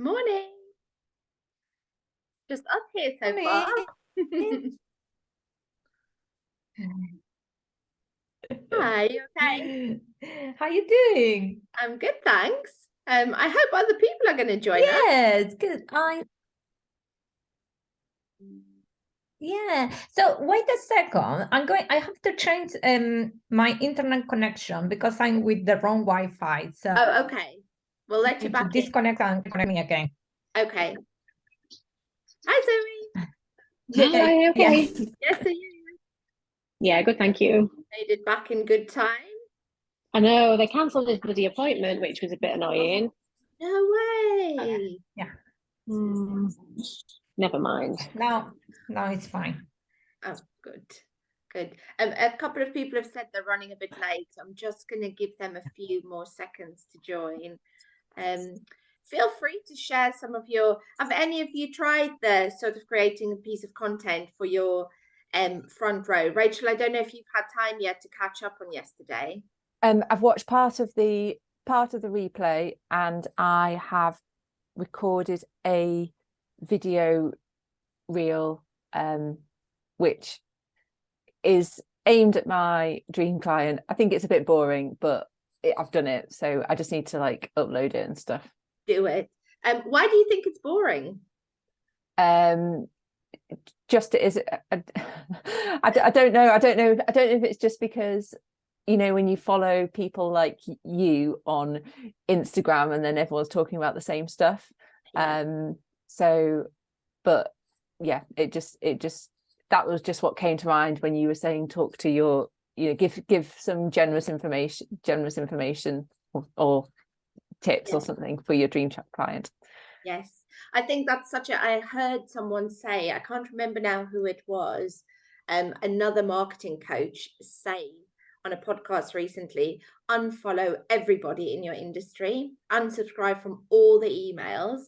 Morning. Just us here so far. Morning. Hi, you okay? How you doing? I'm good, thanks. I hope other people are going to join us. Yeah, it's good. Yeah. So wait a second. I have to change my internet connection because I'm with the wrong Wi-Fi. So Oh, okay. We'll I let you need to back in. disconnect and connect me again. Okay. Hi, Zoe. Hi, Yeah. okay. Yes, are you Yeah, good, thank you. made it back in good time? I know they cancelled his bloody appointment, which was a bit annoying. No way. Yeah. Hmm, never mind. Now it's fine. Oh, good. Good. A couple of people have said they're running a bit late, so I'm just going to give them a few more seconds to join. Feel free to share some of your, have any of you tried the sort of creating a piece of content for your front row? Rachel, I don't know if you've had time yet to catch up on yesterday. I've watched part of the replay, and I have recorded a video reel, which is aimed at my dream client. I think it's a bit boring, but I've done it, so I just need to like upload it and stuff. Do it. Why do you think it's boring? Just it is. I don't know. I don't know if it's just because, you know, when you follow people like you on Instagram and then everyone's talking about the same stuff. Yeah. So, but yeah, it just that was just what came to mind when you were saying talk to your, you know, give some generous information or tips or something for your dream client. Yes, I think that's I heard someone say, I can't remember now who it was, another marketing coach say on a podcast recently, unfollow everybody in your industry, unsubscribe from all the emails,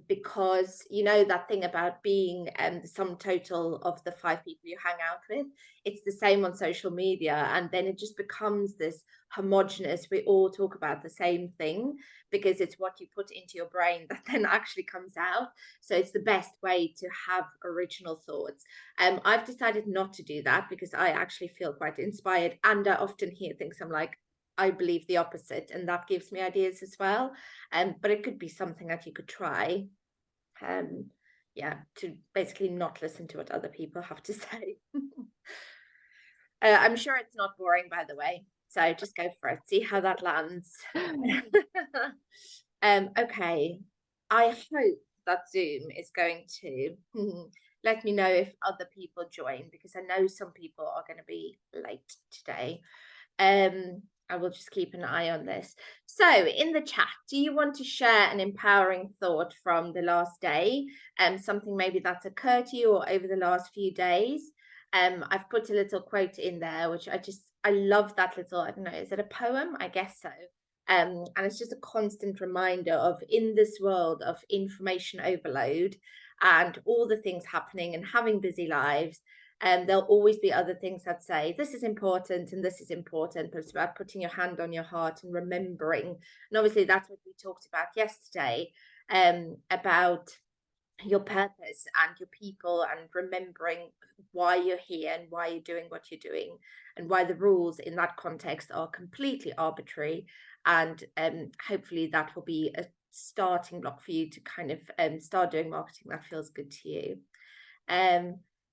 because you know that thing about being the sum total of the 5 people you hang out with. It's the same on social media, and then it just becomes this homogenous, we all talk about the same thing because it's what you put into your brain that then actually comes out. So it's the best way to have original thoughts. I've decided not to do that because I actually feel quite inspired, and I often hear things I'm like, I believe the opposite, and that gives me ideas as well. But it could be something that you could try. Yeah, to basically not listen to what other people have to say. I'm sure it's not boring, by the way. So just go for it. See how that lands. Okay. I hope that Zoom is going to let me know if other people join, because I know some people are going to be late today. I will just keep an eye on this. So in the chat, do you want to share an empowering thought from the last day? Something maybe that's occurred to you or over the last few days? I've put a little quote in there, which I love that little, I don't know, is it a poem? I guess so. And it's just a constant reminder of, in this world of information overload and all the things happening and having busy lives, there'll always be other things that say this is important and this is important, but it's about putting your hand on your heart and remembering. And obviously that's what we talked about yesterday, about your purpose and your people, and remembering why you're here and why you're doing what you're doing, and why the rules in that context are completely arbitrary. And hopefully that will be a starting block for you to kind of start doing marketing that feels good to you.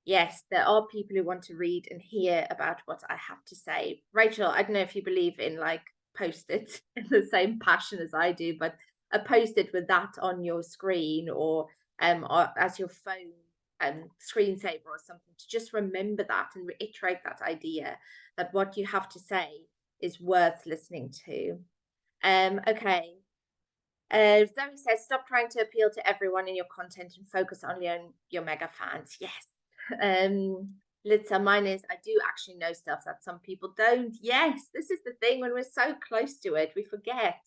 Yes, there are people who want to read and hear about what I have to say. Rachel, I don't know if you believe in like post-it in the same passion as I do, but a post-it with that on your screen, or as your phone screensaver or something, to just remember that and reiterate that idea that what you have to say is worth listening to. Okay. Zoe says, stop trying to appeal to everyone in your content and focus only on your mega fans. Yes. Litsa, mine is, I do actually know stuff that some people don't. Yes, this is the thing, when we're so close to it, we forget.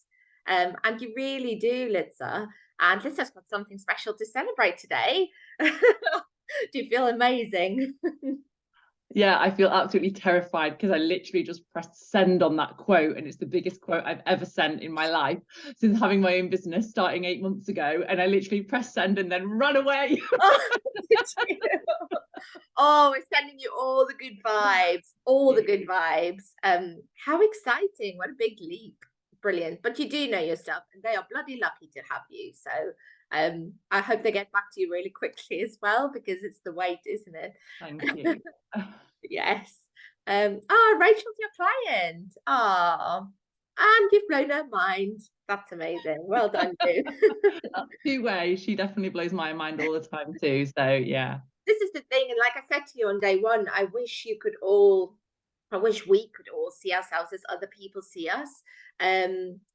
And you really do, Litsa. And Litsa's got something special to celebrate today. Do you feel amazing? Yeah, I feel absolutely terrified because I literally just pressed send on that quote, and it's the biggest quote I've ever sent in my life since having my own business starting 8 months ago. And I literally pressed send and then run away. Oh, did you? Oh, we're sending you all the good vibes, all the good vibes. How exciting! What a big leap! Brilliant. But you do know your stuff, and they are bloody lucky to have you. So, I hope they get back to you really quickly as well, because it's the wait, isn't it? Thank you. Yes. Rachel's your client. And you've blown her mind. That's amazing. Well done, you. Two-way, she definitely blows my mind all the time too. So yeah. This is the thing, and like I said to you on day one, I wish we could all see ourselves as other people see us,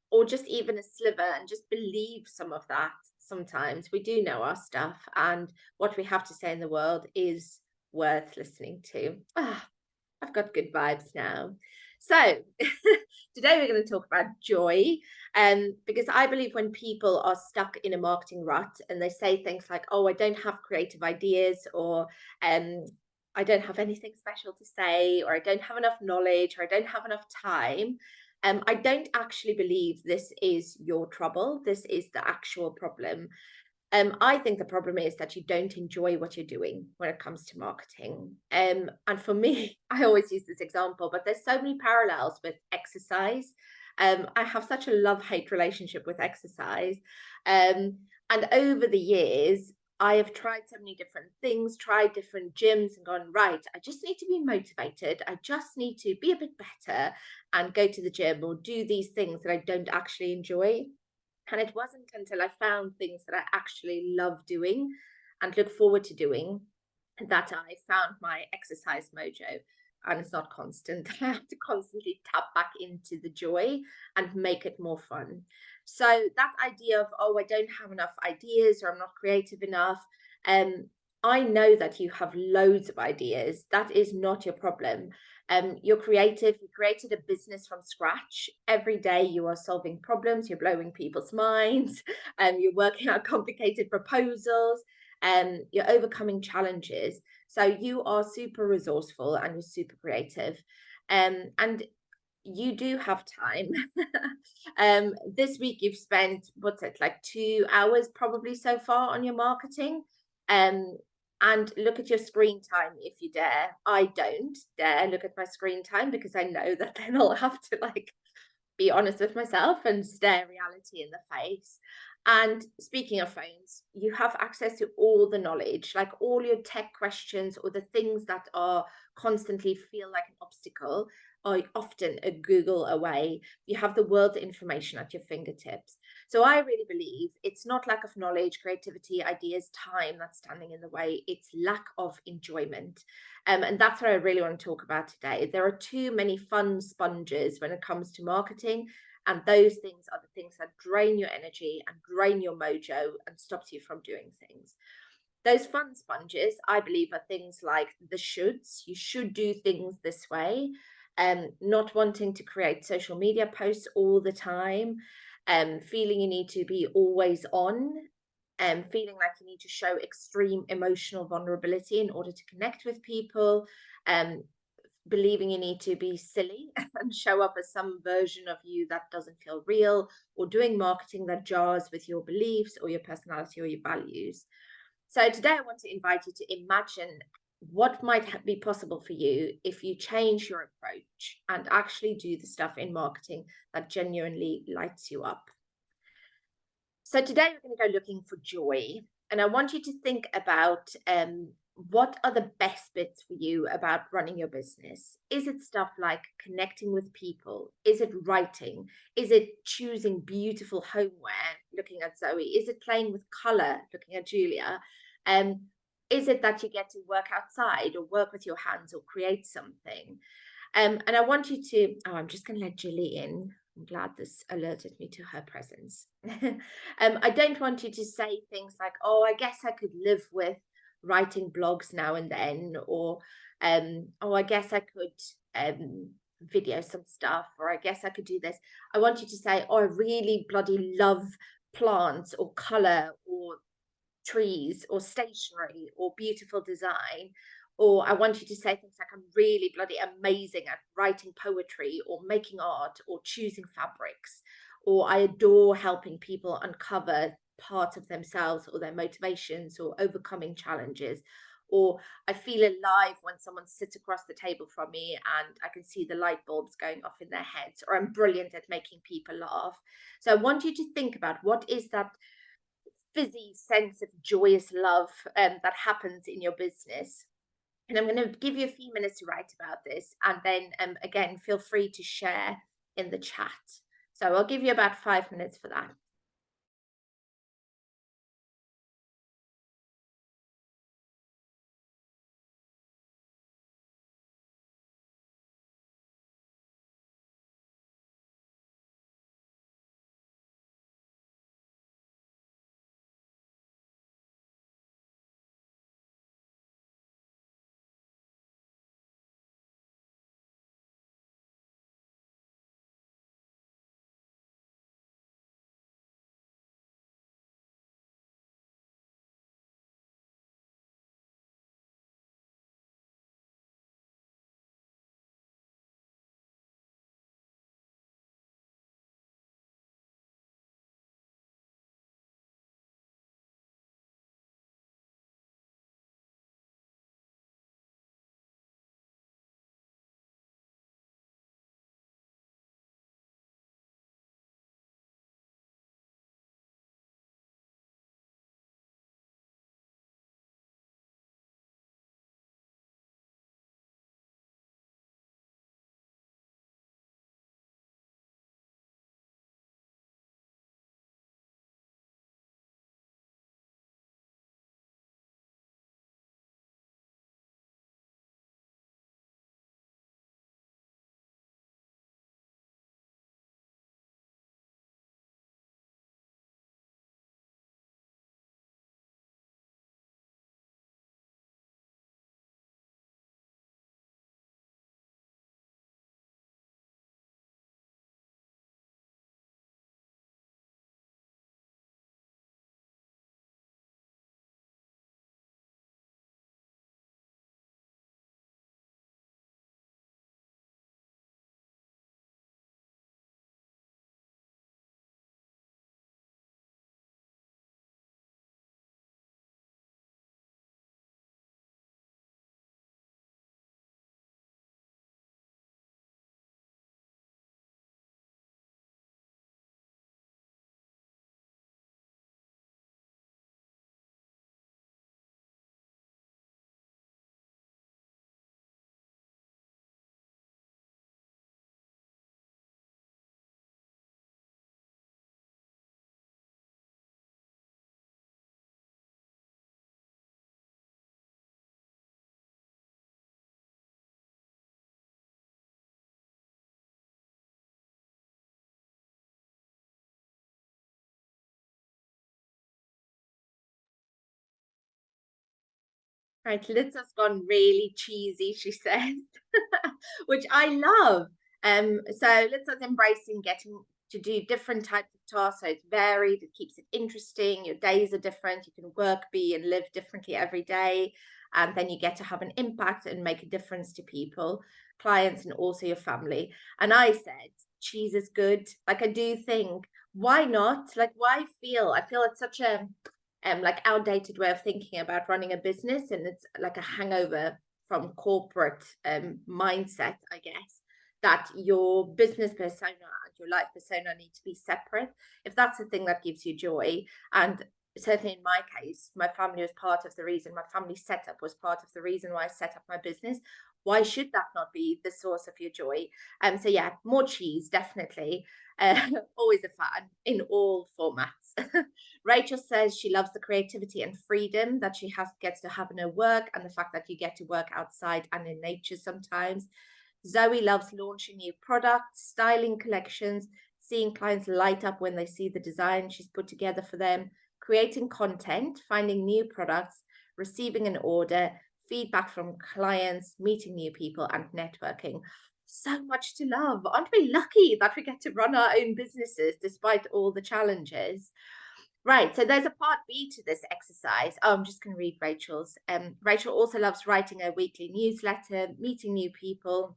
or just even a sliver, and just believe some of that. Sometimes we do know our stuff, and what we have to say in the world is worth listening to. I've got good vibes now. So today we're going to talk about joy, because I believe when people are stuck in a marketing rut and they say things like, oh, I don't have creative ideas, or I don't have anything special to say, or I don't have enough knowledge, or I don't have enough time, I don't actually believe this is your trouble. This is the actual problem. I think the problem is that you don't enjoy what you're doing when it comes to marketing. And for me, I always use this example, but there's so many parallels with exercise. I have such a love-hate relationship with exercise. And over the years, I have tried so many different things, tried different gyms, and gone, right, I just need to be motivated. I just need to be a bit better and go to the gym or do these things that I don't actually enjoy. And it wasn't until I found things that I actually love doing and look forward to doing that I found my exercise mojo. And it's not constant. I have to constantly tap back into the joy and make it more fun. So that idea of, oh, I don't have enough ideas, or I'm not creative enough. I know that you have loads of ideas. That is not your problem. You're creative. You created a business from scratch. Every day you are solving problems. You're blowing people's minds. You're working out complicated proposals. You're overcoming challenges. So you are super resourceful and you're super creative. And you do have time. This week you've spent, what's it, like 2 hours probably so far on your marketing. And look at your screen time if you dare. I don't dare look at my screen time, because I know that then I'll have to like be honest with myself and stare reality in the face. And speaking of phones, you have access to all the knowledge, like all your tech questions or the things that are constantly feel like an obstacle are often a Google away. You have the world's information at your fingertips. So I really believe it's not lack of knowledge, creativity, ideas, time that's standing in the way. It's lack of enjoyment. And that's what I really want to talk about today. There are too many fun sponges when it comes to marketing. And those things are the things that drain your energy and drain your mojo and stops you from doing things. Those fun sponges, I believe, are things like the shoulds. You should do things this way. Not wanting to create social media posts all the time, feeling you need to be always on, feeling like you need to show extreme emotional vulnerability in order to connect with people, believing you need to be silly and show up as some version of you that doesn't feel real, or doing marketing that jars with your beliefs or your personality or your values. So today I want to invite you to imagine what might be possible for you if you change your approach and actually do the stuff in marketing that genuinely lights you up. So today we're going to go looking for joy, and I want you to think about what are the best bits for you about running your business? Is it stuff like connecting with people? Is it writing? Is it choosing beautiful homeware, looking at Zoe? Is it playing with color, looking at Julia? Is it that you get to work outside or work with your hands or create something? And I want you to, I'm just going to let Julie in. I'm glad this alerted me to her presence. I don't want you to say things like, oh, I guess I could live with writing blogs now and then, or oh, I guess I could video some stuff, or I guess I could do this. I want you to say, oh, I really bloody love plants or color or trees or stationery or beautiful design, Or I want you to say things like, I'm really bloody amazing at writing poetry or making art or choosing fabrics, or I adore helping people uncover part of themselves or their motivations or overcoming challenges. Or I feel alive when someone sits across the table from me and I can see the light bulbs going off in their heads, or I'm brilliant at making people laugh. So I want you to think about, what is that fizzy sense of joyous love that happens in your business? And I'm going to give you a few minutes to write about this, and then again, feel free to share in the chat. So I'll give you about 5 minutes for that. Right, Liz's gone really cheesy, she says, which I love. So Liz's embracing getting to do different types of tasks, so it's varied, it keeps it interesting, your days are different, you can work, be and live differently every day, and then you get to have an impact and make a difference to people, clients, and also your family. And I said, cheese is good. Like, I do think, why not? Like, why feel? I feel it's such a like outdated way of thinking about running a business, and it's like a hangover from corporate mindset, I guess, that your business persona and your life persona need to be separate. If that's the thing that gives you joy, and certainly in my case, my family was part of the reason, my family setup was part of the reason why I set up my business, why should that not be the source of your joy? So yeah, more cheese, definitely. Always a fan in all formats. Rachel says she loves the creativity and freedom that she gets to have in her work, and the fact that you get to work outside and in nature sometimes. Zoe loves launching new products, styling collections, seeing clients light up when they see the design she's put together for them, creating content, finding new products, receiving an order, feedback from clients, meeting new people, and networking. So much to love. Aren't we lucky that we get to run our own businesses despite all the challenges? Right, so there's a part B to this exercise. Oh, I'm just going to read Rachel's. Rachel also loves writing a weekly newsletter, meeting new people,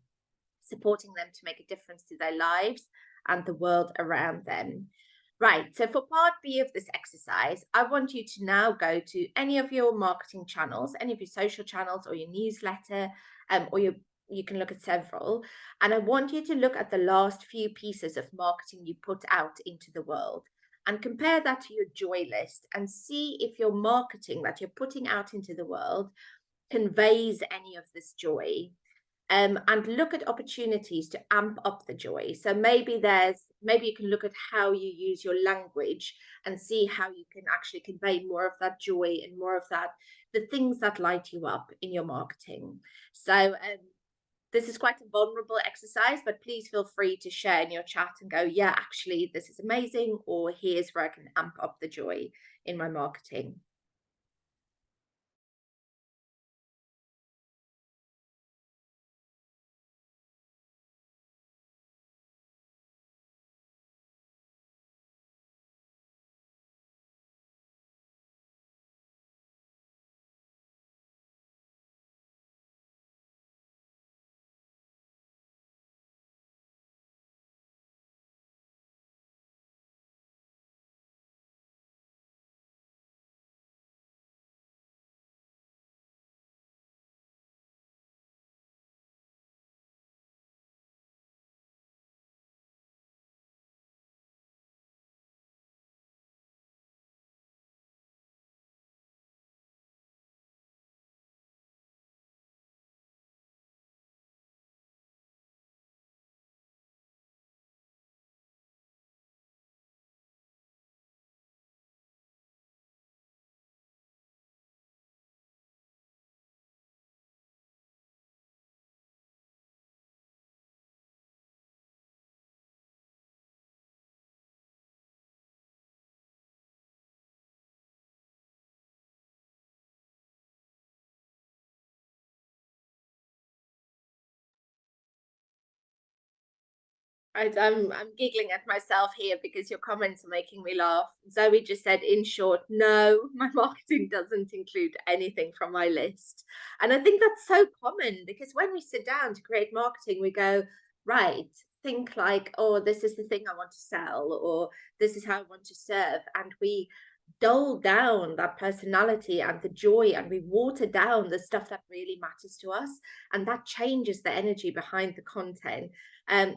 supporting them to make a difference to their lives and the world around them. Right, so for part B of this exercise, I want you to now go to any of your marketing channels, any of your social channels or your newsletter, or you can look at several. And I want you to look at the last few pieces of marketing you put out into the world and compare that to your joy list and see if your marketing that you're putting out into the world conveys any of this joy. And look at opportunities to amp up the joy. So maybe you can look at how you use your language and see how you can actually convey more of that joy and more of that, the things that light you up in your marketing. So this is quite a vulnerable exercise, but please feel free to share in your chat and go, yeah, actually, this is amazing, or here's where I can amp up the joy in my marketing. I'm giggling at myself here because your comments are making me laugh. Zoe just said, in short, no, my marketing doesn't include anything from my list. And I think that's so common because when we sit down to create marketing, we go, right, think like, oh, this is the thing I want to sell, or this is how I want to serve. And we dull down that personality and the joy, and we water down the stuff that really matters to us. And that changes the energy behind the content.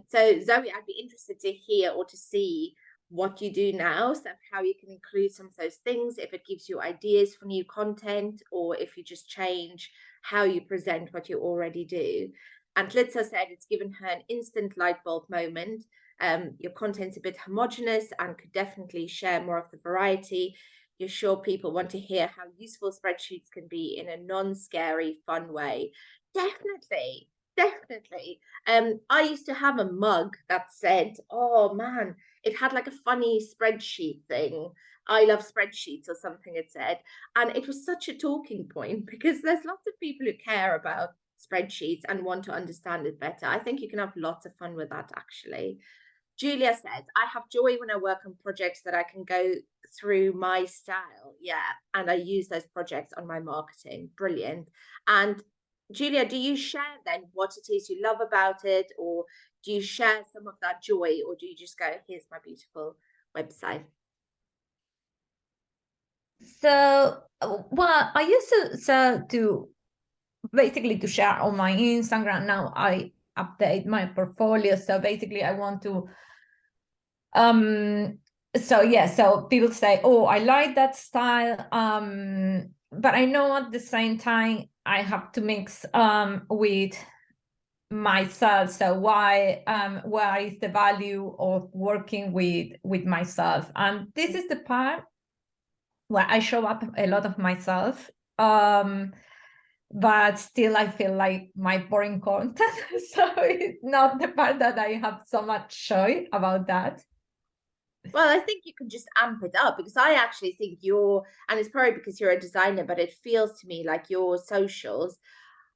So Zoe, I'd be interested to hear or to see what you do now, so how you can include some of those things, if it gives you ideas for new content, or if you just change how you present what you already do. And Litsa said it's given her an instant light bulb moment. Your content's a bit homogenous and could definitely share more of the variety. You're sure people want to hear how useful spreadsheets can be in a non-scary, fun way. Definitely. Definitely. I used to have a mug that said, oh man, it had like a funny spreadsheet thing. I love spreadsheets or something it said. And it was such a talking point because there's lots of people who care about spreadsheets and want to understand it better. I think you can have lots of fun with that actually. Julia says, I have joy when I work on projects that I can go through my style. Yeah. And I use those projects on my marketing. Brilliant. And Julia, do you share then what it is you love about it, or do you share some of that joy, or do you just go, here's my beautiful website? So, well, I used to basically to share on my Instagram. Now I update my portfolio. So basically I want to, so yeah, so people say, oh, I like that style. But I know at the same time I have to mix with myself. So why where is the value of working with myself? And this is the part where I show up a lot of myself. But still I feel like my boring content. So it's not the part that I have so much joy about that. Well, I think you can just amp it up, because I actually think and it's probably because you're a designer, but it feels to me like your socials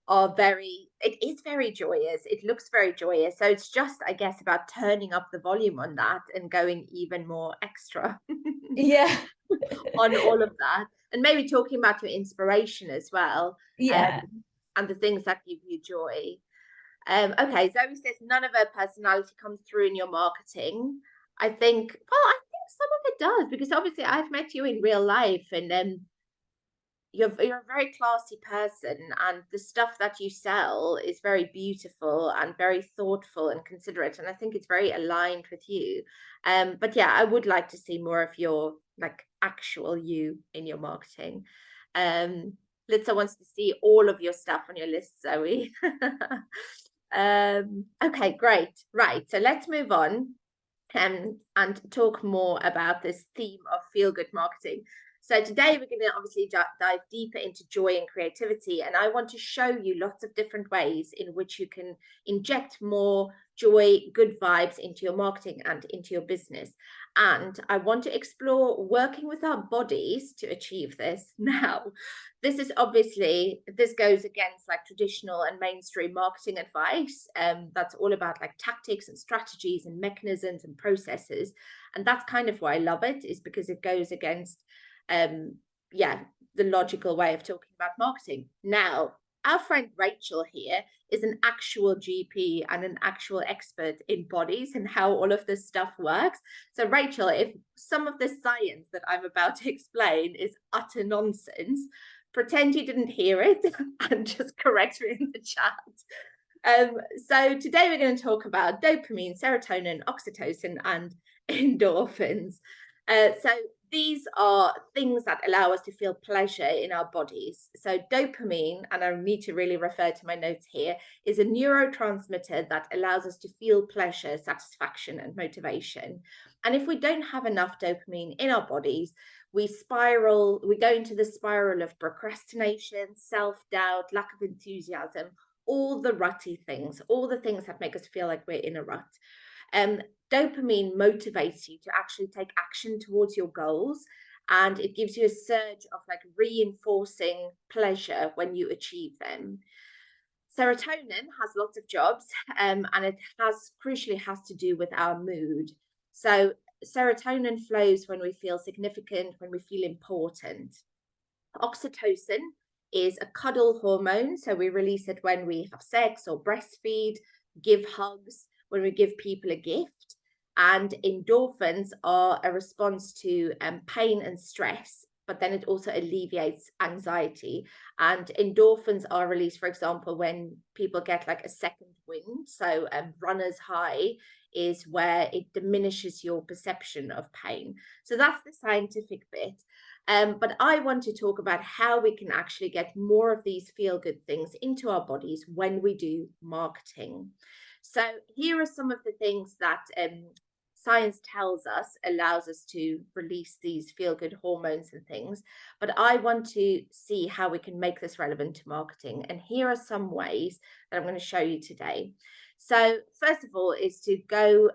are it is very joyous. It looks very joyous. So it's just, I guess, about turning up the volume on that and going even more extra. Yeah. on all of that, and maybe talking about your inspiration as well. Yeah. And the things that give you joy. Okay, Zoe says none of her personality comes through in your marketing. I think some of it does, because obviously I've met you in real life, and you're a very classy person, and the stuff that you sell is very beautiful and very thoughtful and considerate, and I think it's very aligned with you. But yeah, I would like to see more of your like actual you in your marketing. Litsa wants to see all of your stuff on your list, Zoe. Okay, great. Right, so let's move on and talk more about this theme of feel-good marketing. So today we're going to obviously dive deeper into joy and creativity, and I want to show you lots of different ways in which you can inject more joy, good vibes into your marketing and into your business. And I want to explore working with our bodies to achieve this. Now, this goes against like traditional and mainstream marketing advice. That's all about like tactics and strategies and mechanisms and processes. And that's kind of why I love it, is because it goes against the logical way of talking about marketing. Now, our friend Rachel here is an actual GP and an actual expert in bodies and how all of this stuff works. So Rachel, if some of the science that I'm about to explain is utter nonsense, pretend you didn't hear it and just correct me in the chat. So today we're going to talk about dopamine, serotonin, oxytocin, and endorphins. So these are things that allow us to feel pleasure in our bodies. So dopamine, and I need to really refer to my notes here, is a neurotransmitter that allows us to feel pleasure, satisfaction, and motivation. And if we don't have enough dopamine in our bodies, we go into the spiral of procrastination, self-doubt, lack of enthusiasm, all the rutty things, all the things that make us feel like we're in a rut. Dopamine motivates you to actually take action towards your goals, and it gives you a surge of like reinforcing pleasure when you achieve them. Serotonin has lots of jobs, and it crucially has to do with our mood. So serotonin flows when we feel significant, when we feel important. Oxytocin is a cuddle hormone, so we release it when we have sex or breastfeed, give hugs, when we give people a gift. And endorphins are a response to pain and stress, but then it also alleviates anxiety. And endorphins are released, for example, when people get like a second wind. So runner's high is where it diminishes your perception of pain. So that's the scientific bit. But I want to talk about how we can actually get more of these feel-good things into our bodies when we do marketing. So here are some of the things that science tells us allows us to release these feel-good hormones and things, but I want to see how we can make this relevant to marketing. And here are some ways that I'm going to show you today. So first of all is to go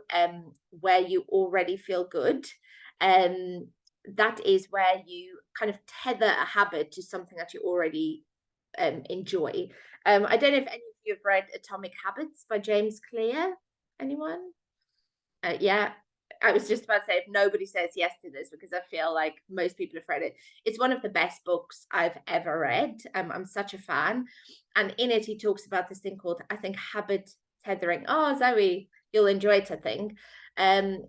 where you already feel good. That is where you kind of tether a habit to something that you already enjoy. I don't know if any of you have read Atomic Habits by James Clear. Anyone? Yeah, I was just about to say, if nobody says yes to this, because I feel like most people have read it. It's one of the best books I've ever read. I'm such a fan. And in it, he talks about this thing called, I think, habit tethering. Oh, Zoe, you'll enjoy it, I think.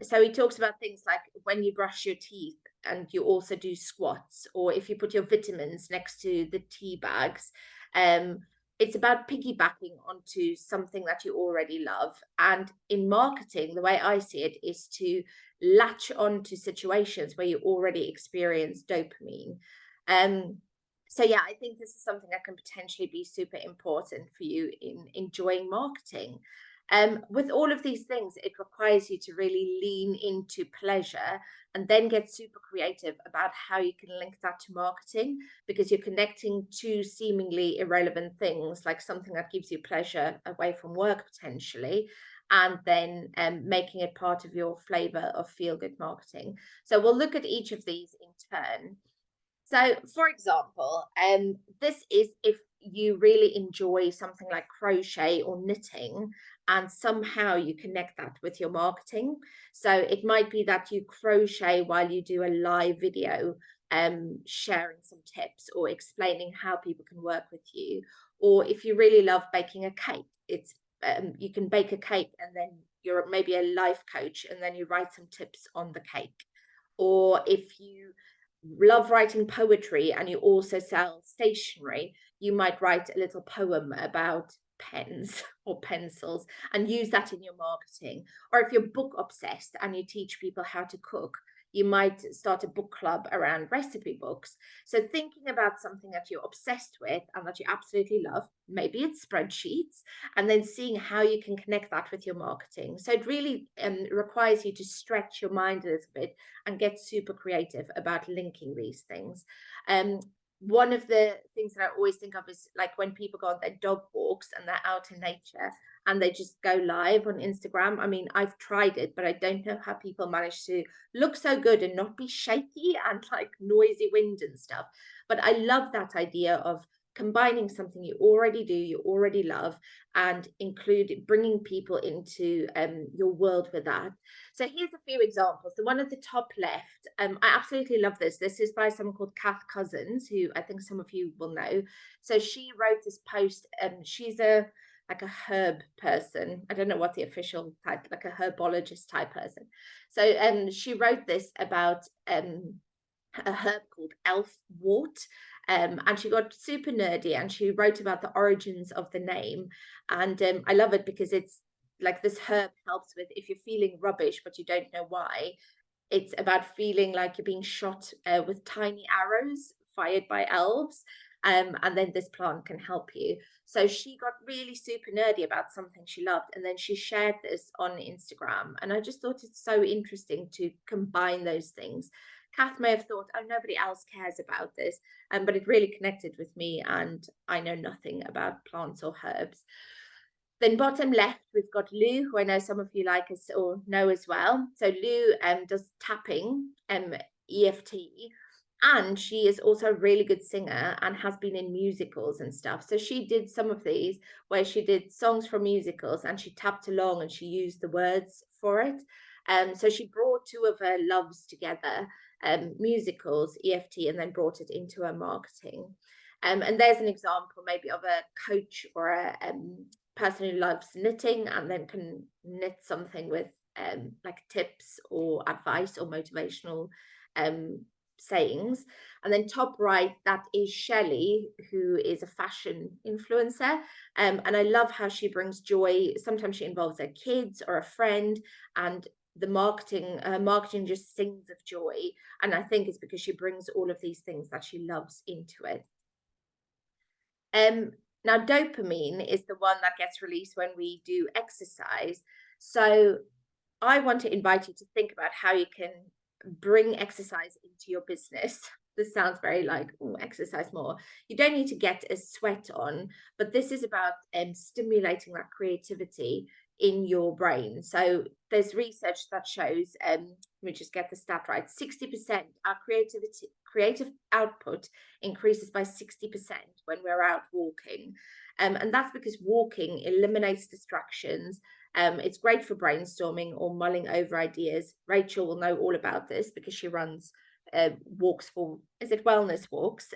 So he talks about things like when you brush your teeth and you also do squats, or if you put your vitamins next to the tea bags. It's about piggybacking onto something that you already love. And in marketing, the way I see it is to latch on to situations where you already experience dopamine. So yeah, I think this is something that can potentially be super important for you in enjoying marketing. With all of these things, it requires you to really lean into pleasure and then get super creative about how you can link that to marketing, because you're connecting two seemingly irrelevant things, like something that gives you pleasure away from work potentially, and then making it part of your flavor of feel-good marketing. So we'll look at each of these in turn. So, for example, this is if you really enjoy something like crochet or knitting, and somehow you connect that with your marketing. So it might be that you crochet while you do a live video, sharing some tips or explaining how people can work with you. Or if you really love baking a cake, it's you can bake a cake and then you're maybe a life coach and then you write some tips on the cake. Or if you love writing poetry and you also sell stationery, you might write a little poem about pens or pencils and use that in your marketing. Or if you're book obsessed and you teach people how to cook, you might start a book club around recipe books. So thinking about something that you're obsessed with and that you absolutely love, maybe it's spreadsheets, and then seeing how you can connect that with your marketing. So it really requires you to stretch your mind a little bit and get super creative about linking these things. One of the things that I always think of is like when people go on their dog walks and they're out in nature and they just go live on Instagram. I mean, I've tried it, but I don't know how people manage to look so good and not be shaky and like noisy wind and stuff. But I love that idea of combining something you already do, you already love, and bringing people into your world with that. So here's a few examples. The one at the top left, I absolutely love this. This is by someone called Kath Cousins, who I think some of you will know. So she wrote this post. She's like a herb person. I don't know what the official type, like a herbologist type person. So she wrote this about a herb called elfwort. And she got super nerdy and she wrote about the origins of the name. And I love it because it's like this herb helps with if you're feeling rubbish, but you don't know why. It's about feeling like you're being shot with tiny arrows fired by elves. And then this plant can help you. So she got really super nerdy about something she loved. And then she shared this on Instagram. And I just thought it's so interesting to combine those things. Kath may have thought, oh, nobody else cares about this. But it really connected with me. And I know nothing about plants or herbs. Then bottom left, we've got Lou, who I know some of you like us or know as well. So Lou does tapping, EFT, and she is also a really good singer and has been in musicals and stuff. So she did some of these where she did songs from musicals and she tapped along and she used the words for it. So she brought two of her loves together, musicals, EFT, and then brought it into her marketing. And there's an example maybe of a coach or a person who loves knitting and then can knit something with like tips or advice or motivational sayings. And then top right, that is Shelley, who is a fashion influencer. And I love how she brings joy. Sometimes she involves her kids or a friend, and the marketing just sings of joy. And I think it's because she brings all of these things that she loves into it. Now, dopamine is the one that gets released when we do exercise. So I want to invite you to think about how you can bring exercise into your business. This sounds very like, oh, exercise more. You don't need to get a sweat on, but this is about stimulating that creativity in your brain. So there's research that shows, let me just get the stat right, 60% our creative output increases by 60% when we're out walking. And that's because walking eliminates distractions. It's great for brainstorming or mulling over ideas. Rachel will know all about this because she runs walks for, is it wellness walks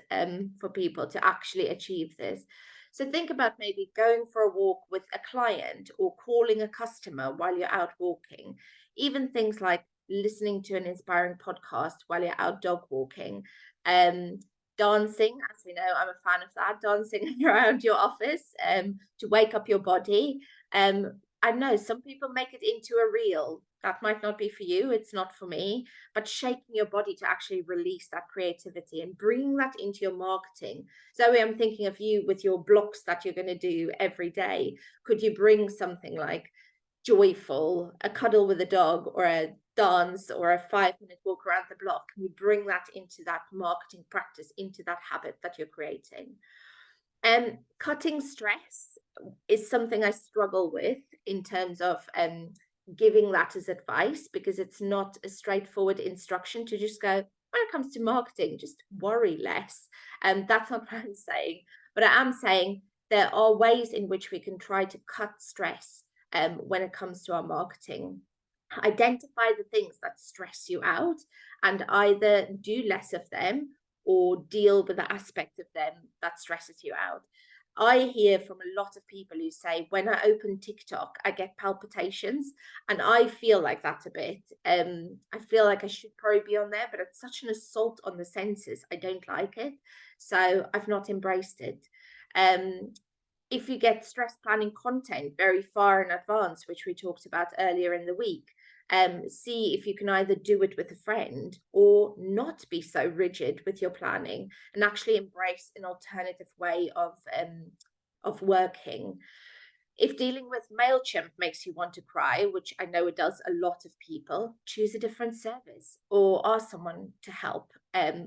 for people to actually achieve this. So think about maybe going for a walk with a client or calling a customer while you're out walking. Even things like listening to an inspiring podcast while you're out dog walking. Dancing, as we know, I'm a fan of that, dancing around your office to wake up your body. I know some people make it into a reel. That might not be for you. It's not for me. But shaking your body to actually release that creativity and bringing that into your marketing. Zoe, I'm thinking of you with your blocks that you're going to do every day. Could you bring something like joyful, a cuddle with a dog, or a dance, or a 5-minute walk around the block? Can you bring that into that marketing practice, into that habit that you're creating? Cutting stress is something I struggle with in terms of giving that as advice, because it's not a straightforward instruction to just go, when it comes to marketing, just worry less. That's not what I'm saying, but I am saying there are ways in which we can try to cut stress when it comes to our marketing. Identify the things that stress you out and either do less of them or deal with the aspect of them that stresses you out. I hear from a lot of people who say, when I open TikTok, I get palpitations, and I feel like that a bit. I feel like I should probably be on there, but it's such an assault on the senses. I don't like it, so I've not embraced it. If you get stress planning content very far in advance, which we talked about earlier in the week, see if you can either do it with a friend or not be so rigid with your planning and actually embrace an alternative way of working. If dealing with MailChimp makes you want to cry, which I know it does a lot of people, choose a different service or ask someone to help,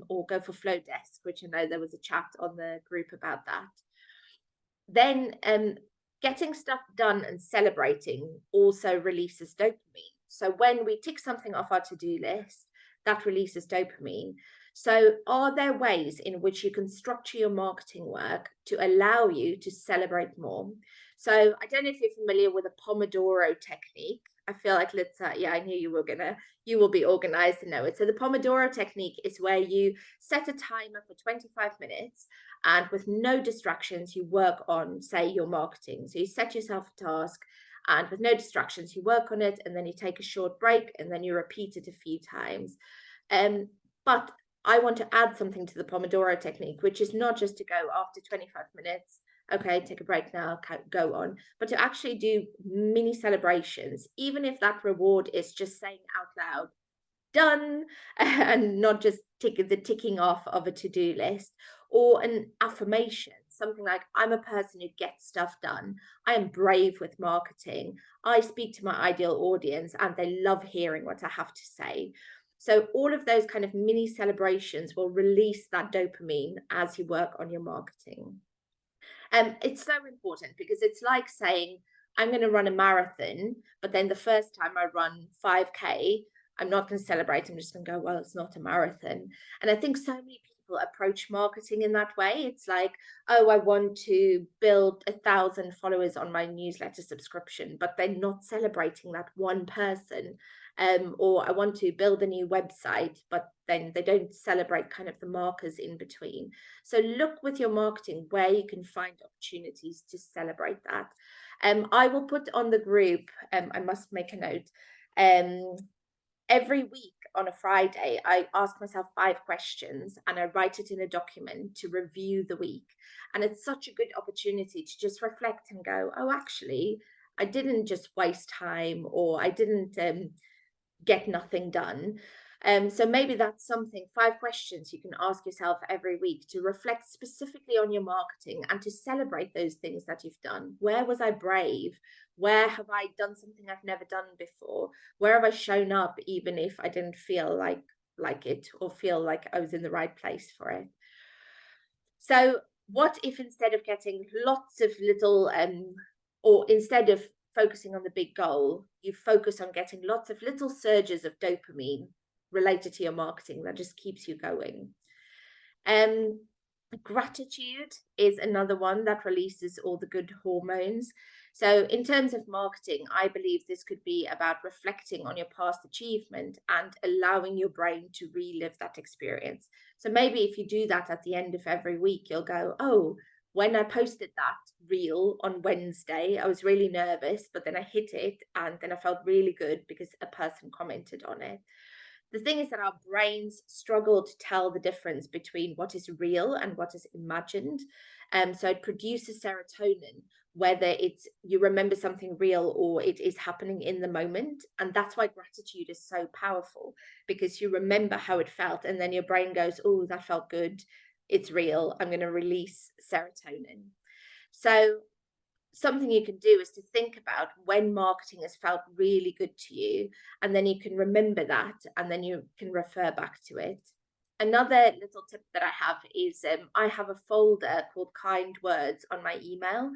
or go for Flowdesk, which I know there was a chat on the group about that. Then getting stuff done and celebrating also releases dopamine. So when we tick something off our to-do list, that releases dopamine. So are there ways in which you can structure your marketing work to allow you to celebrate more? So I don't know if you're familiar with the Pomodoro technique. I feel like yeah, I knew you will be organized to know it. So the Pomodoro technique is where you set a timer for 25 minutes and with no distractions, you work on, say, your marketing. So you set yourself a task and with no distractions, you work on it and then you take a short break and then you repeat it a few times. But I want to add something to the Pomodoro technique, which is not just to go after 25 minutes, okay, take a break now, go on, but to actually do mini celebrations, even if that reward is just saying out loud, done, and not just the ticking off of a to-do list, or an affirmation, something like, I'm a person who gets stuff done. I am brave with marketing. I speak to my ideal audience and they love hearing what I have to say. So all of those kind of mini celebrations will release that dopamine as you work on your marketing. It's so important because it's like saying, I'm going to run a marathon, but then the first time I run 5K, I'm not going to celebrate. I'm just going to go, well, it's not a marathon. And I think so many people approach marketing in that way. It's like, oh, I want to build 1,000 followers on my newsletter subscription, but they're not celebrating that one person. Or I want to build a new website, but then they don't celebrate kind of the markers in between. So look with your marketing where you can find opportunities to celebrate that. I will put on the group, I must make a note, every week on a Friday, I ask myself 5 questions and I write it in a document to review the week. And it's such a good opportunity to just reflect and go, oh, actually, I didn't just waste time, or I didn't get nothing done. So maybe that's something, 5 questions you can ask yourself every week to reflect specifically on your marketing and to celebrate those things that you've done. Where was I brave? Where have I done something I've never done before? Where have I shown up even if I didn't feel like it or feel like I was in the right place for it? So what if instead of getting lots of little, or instead of focusing on the big goal, you focus on getting lots of little surges of dopamine related to your marketing that just keeps you going. Gratitude is another one that releases all the good hormones. So in terms of marketing, I believe this could be about reflecting on your past achievement and allowing your brain to relive that experience. So maybe if you do that at the end of every week, you'll go, oh, when I posted that reel on Wednesday, I was really nervous, but then I hit it and then I felt really good because a person commented on it. The thing is that our brains struggle to tell the difference between what is real and what is imagined. So it produces serotonin, whether it's you remember something real or it is happening in the moment. And that's why gratitude is so powerful, because you remember how it felt and then your brain goes, oh, that felt good. It's real. I'm going to release serotonin. So something you can do is to think about when marketing has felt really good to you, and then you can remember that and then you can refer back to it. Another little tip that I have is I have a folder called Kind Words on my email,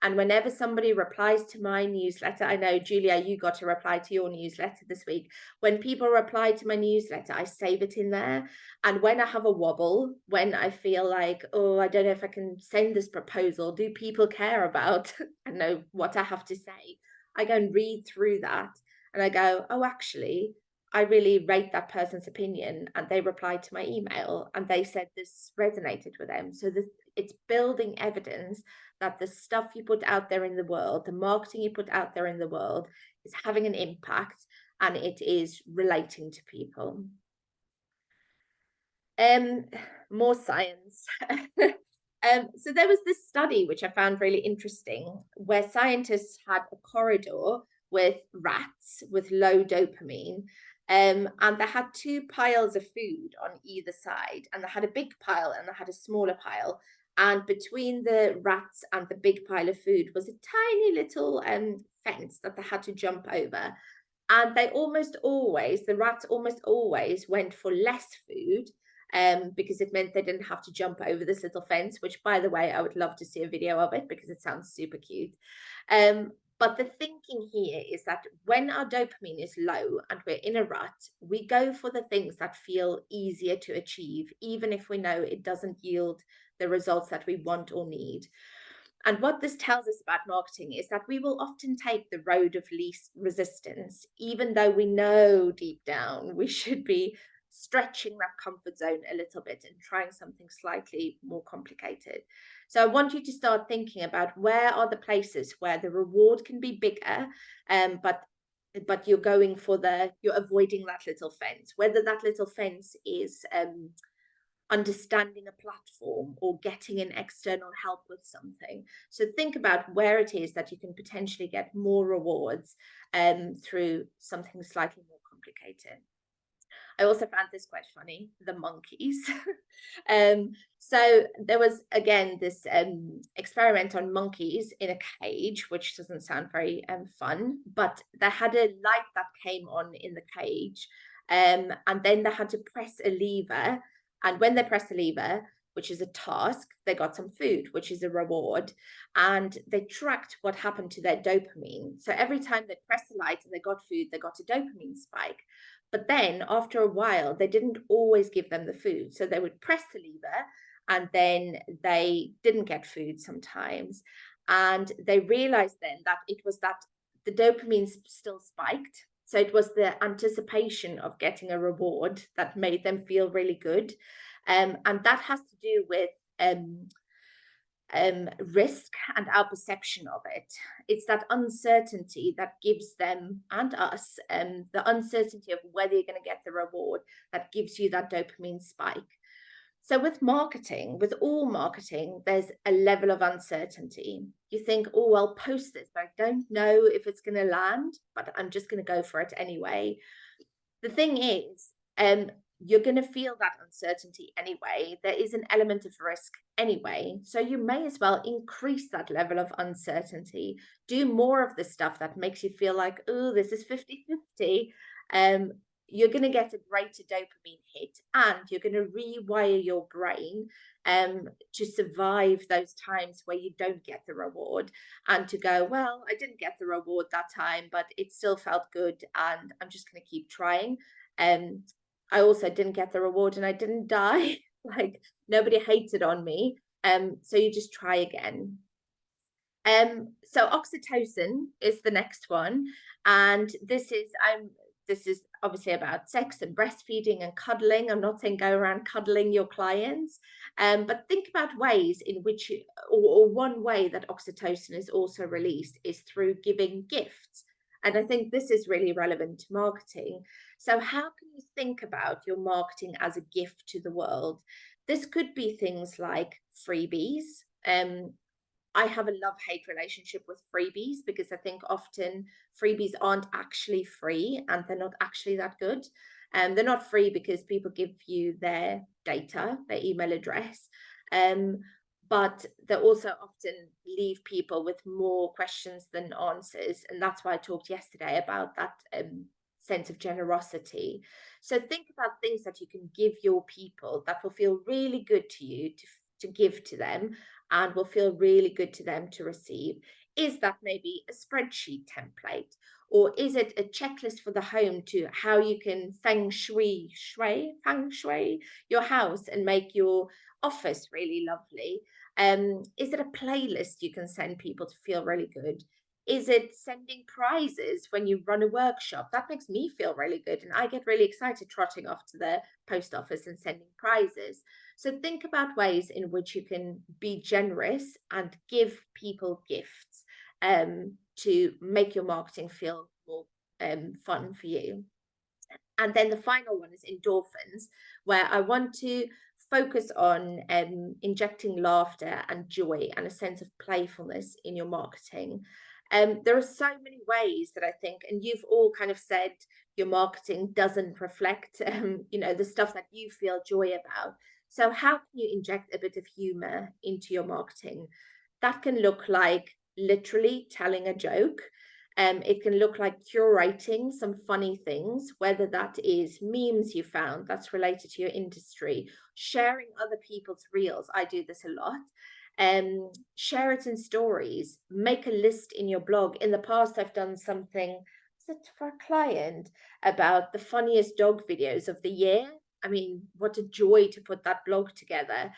And whenever somebody replies to my newsletter, I know, Julia, you got to reply to your newsletter this week. When people reply to my newsletter, I save it in there. And when I have a wobble, when I feel like, oh, I don't know if I can send this proposal, do people care about, I know, what I have to say? I go and read through that and I go, oh, actually, I really rate that person's opinion, and they replied to my email and they said this resonated with them. So it's building evidence that the stuff you put out there in the world, the marketing you put out there in the world, is having an impact and it is relating to people. More science. So there was this study which I found really interesting, where scientists had a corridor with rats with low dopamine, and they had two piles of food on either side, and they had a big pile and they had a smaller pile, and between the rats and the big pile of food was a tiny little fence that they had to jump over. And they almost always, the rats almost always went for less food, because it meant they didn't have to jump over this little fence, which, by the way, I would love to see a video of it because it sounds super cute. But the thinking here is that when our dopamine is low and we're in a rut, we go for the things that feel easier to achieve, even if we know it doesn't yield the results that we want or need. And what this tells us about marketing is that we will often take the road of least resistance, even though we know deep down we should be stretching that comfort zone a little bit and trying something slightly more complicated. So I want you to start thinking about, where are the places where the reward can be bigger, but you're going for you're avoiding that little fence, whether that little fence is understanding a platform or getting in external help with something. So think about where it is that you can potentially get more rewards through something slightly more complicated. I also found this quite funny, the monkeys. So there was, again, this experiment on monkeys in a cage, which doesn't sound very fun, but they had a light that came on in the cage, and then they had to press a lever. And when they pressed the lever, which is a task, they got some food, which is a reward. And they tracked what happened to their dopamine. So every time they pressed the light and they got food, they got a dopamine spike. But then after a while, they didn't always give them the food. So they would press the lever and then they didn't get food sometimes. And they realized then that it was that the dopamine still spiked. So it was the anticipation of getting a reward that made them feel really good. And that has to do with risk and our perception of it. It's that uncertainty that gives them and us the uncertainty of whether you're going to get the reward that gives you that dopamine spike. So with marketing, with all marketing, there's a level of uncertainty. You think, oh, I'll post this, but I don't know if it's going to land, but I'm just going to go for it anyway. The thing is, you're going to feel that uncertainty anyway. There is an element of risk anyway. So you may as well increase that level of uncertainty. Do more of the stuff that makes you feel like, oh, this is 50-50. You're going to get a greater dopamine hit, and you're going to rewire your brain to survive those times where you don't get the reward, and to go, well, I didn't get the reward that time, but it still felt good, and I'm just going to keep trying. I also didn't get the reward and I didn't die. Like, nobody hated on me. So you just try again. So oxytocin is the next one. And this is obviously about sex and breastfeeding and cuddling. I'm not saying go around cuddling your clients, but think about ways in which, or one way that oxytocin is also released is through giving gifts. And I think this is really relevant to marketing. So how can you think about your marketing as a gift to the world? This could be things like freebies. I have a love-hate relationship with freebies because I think often freebies aren't actually free and they're not actually that good. They're not free because people give you their data, their email address, but they also often leave people with more questions than answers. And that's why I talked yesterday about that sense of generosity. So think about things that you can give your people that will feel really good to you, to give to them and will feel really good to them to receive? Is that maybe a spreadsheet template? Or is it a checklist for the home to how you can feng shui your house and make your office really lovely? Is it a playlist you can send people to feel really good? Is it sending prizes when you run a workshop? That makes me feel really good. And I get really excited trotting off to the post office and sending prizes. So think about ways in which you can be generous and give people gifts to make your marketing feel more fun for you. And then the final one is endorphins, where I want to focus on injecting laughter and joy and a sense of playfulness in your marketing. There are so many ways that I think, and you've all kind of said your marketing doesn't reflect, the stuff that you feel joy about. So how can you inject a bit of humor into your marketing? That can look like literally telling a joke. It can look like curating some funny things, whether that is memes you found that's related to your industry, sharing other people's reels. I do this a lot. Share it in stories, make a list in your blog. In the past, I've done something for a client about the funniest dog videos of the year. I mean, what a joy to put that blog together.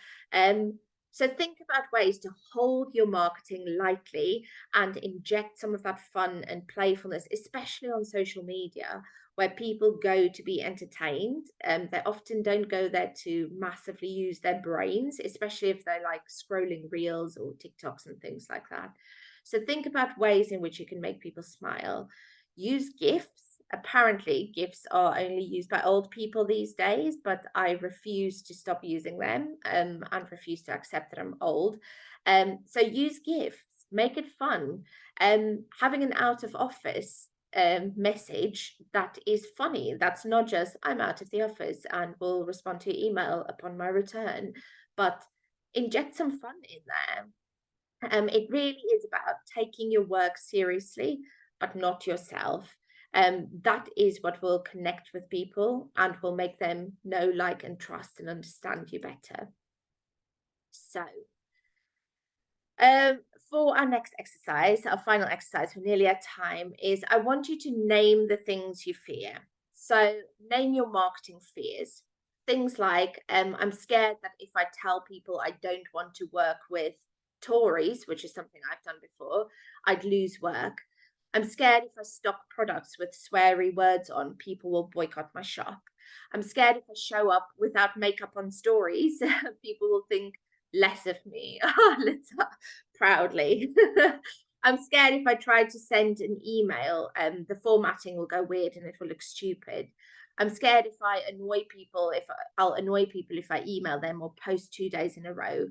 So think about ways to hold your marketing lightly and inject some of that fun and playfulness, especially on social media, where people go to be entertained. They often don't go there to massively use their brains, especially if they're like scrolling reels or TikToks and things like that. So think about ways in which you can make people smile. Use GIFs. Apparently, GIFs are only used by old people these days, but I refuse to stop using them and refuse to accept that I'm old. So use GIFs, make it fun. Having an out of office message that is funny. That's not just I'm out of the office and will respond to your email upon my return, but inject some fun in there. It really is about taking your work seriously, but not yourself. That is what will connect with people and will make them know, like, and trust and understand you better. So, for our next exercise, our final exercise, we're nearly at time, is I want you to name the things you fear. So name your marketing fears. Things like, I'm scared that if I tell people I don't want to work with Tories, which is something I've done before, I'd lose work. I'm scared if I stock products with sweary words on, people will boycott my shop. I'm scared if I show up without makeup on stories, people will think less of me. Let's proudly. I'm scared if I try to send an email, the formatting will go weird and it will look stupid. I'm scared if I annoy people, I'll annoy people if I email them or post 2 days in a row.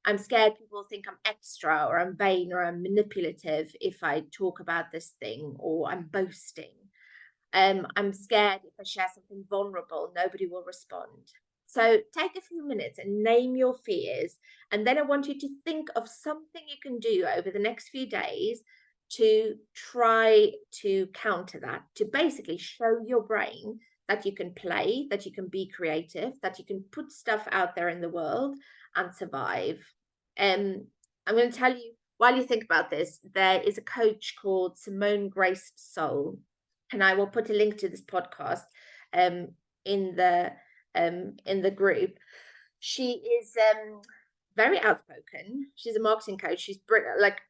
I'm scared people think I'm extra or I'm vain or I'm manipulative if I talk about this thing, or I'm boasting. I'm scared if I share something vulnerable, nobody will respond. So take a few minutes and name your fears. And then I want you to think of something you can do over the next few days to try to counter that, to basically show your brain that you can play, that you can be creative, that you can put stuff out there in the world and survive. I'm going to tell you, while you think about this, there is a coach called Simone Grace Soul, and I will put a link to this podcast in the group. She is very outspoken. She's a marketing coach. She's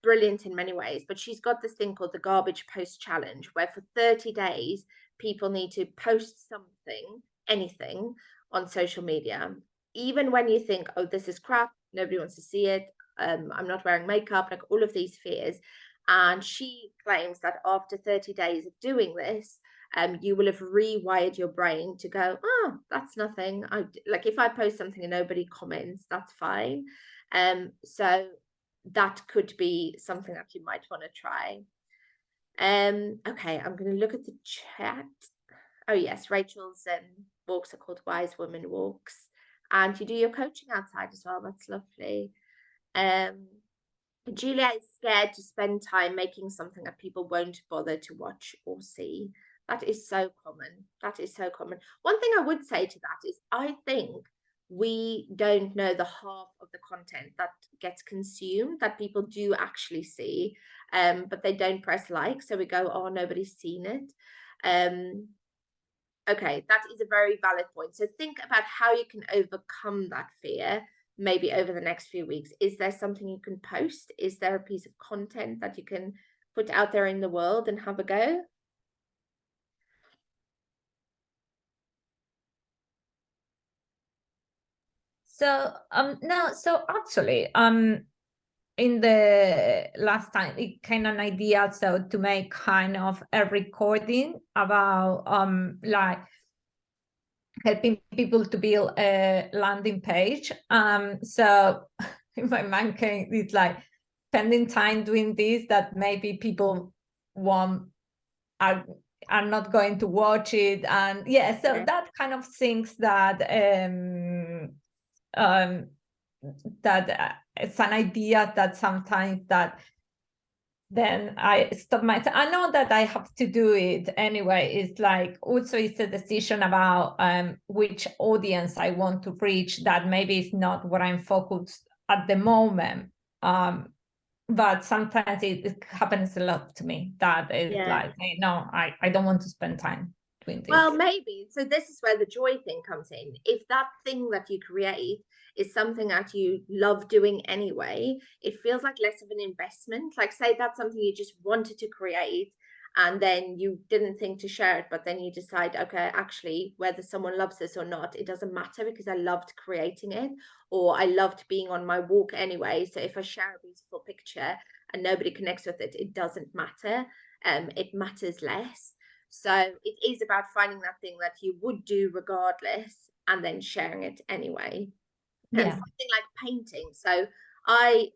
brilliant in many ways, but she's got this thing called the Garbage Post Challenge, where for 30 days, people need to post something, anything on social media. Even when you think, oh, this is crap, nobody wants to see it, I'm not wearing makeup, like all of these fears. And she claims that after 30 days of doing this, you will have rewired your brain to go, oh, that's nothing. Like if I post something and nobody comments, that's fine. So that could be something that you might want to try. Okay, I'm going to look at the chat. Oh yes, Rachel's walks are called Wise Woman Walks, and you do your coaching outside as well. That's lovely. Julia is scared to spend time making something that people won't bother to watch or see. That is so common. That is so common. One thing I would say to that is I think we don't know the half of the content that gets consumed, that people do actually see, but they don't press like. So we go, oh, nobody's seen it. Okay, that is a very valid point. So think about how you can overcome that fear, maybe over the next few weeks. Is there something you can post? Is there a piece of content that you can put out there in the world and have a go? So no, so actually in the last time it came an idea so to make kind of a recording about like helping people to build a landing page. So in my mind came, it's like spending time doing this that maybe people are not going to watch it, and yeah, so that kind of things that it's an idea that sometimes that then I stop myself. I know that I have to do it anyway. It's like also it's a decision about which audience I want to reach, that maybe it's not what I'm focused at the moment. But sometimes it happens a lot to me that it's like, hey, no, I don't want to spend time doing this. Well, maybe. So this is where the joy thing comes in. If that thing that you create is something that you love doing anyway, it feels like less of an investment. Like say that's something you just wanted to create and then you didn't think to share it, but then you decide, okay, actually, whether someone loves this or not, it doesn't matter because I loved creating it, or I loved being on my walk anyway. So if I share a beautiful picture and nobody connects with it, it doesn't matter. It matters less. So it is about finding that thing that you would do regardless and then sharing it anyway. And something like painting. So I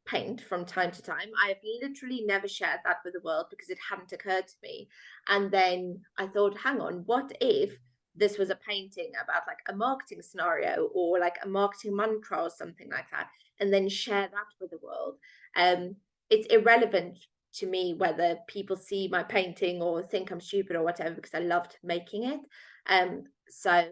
paint from time to time. I have literally never shared that with the world because it hadn't occurred to me. And then I thought, hang on, what if this was a painting about like a marketing scenario or like a marketing mantra or something like that, and then share that with the world? It's irrelevant to me whether people see my painting or think I'm stupid or whatever, because I loved making it. So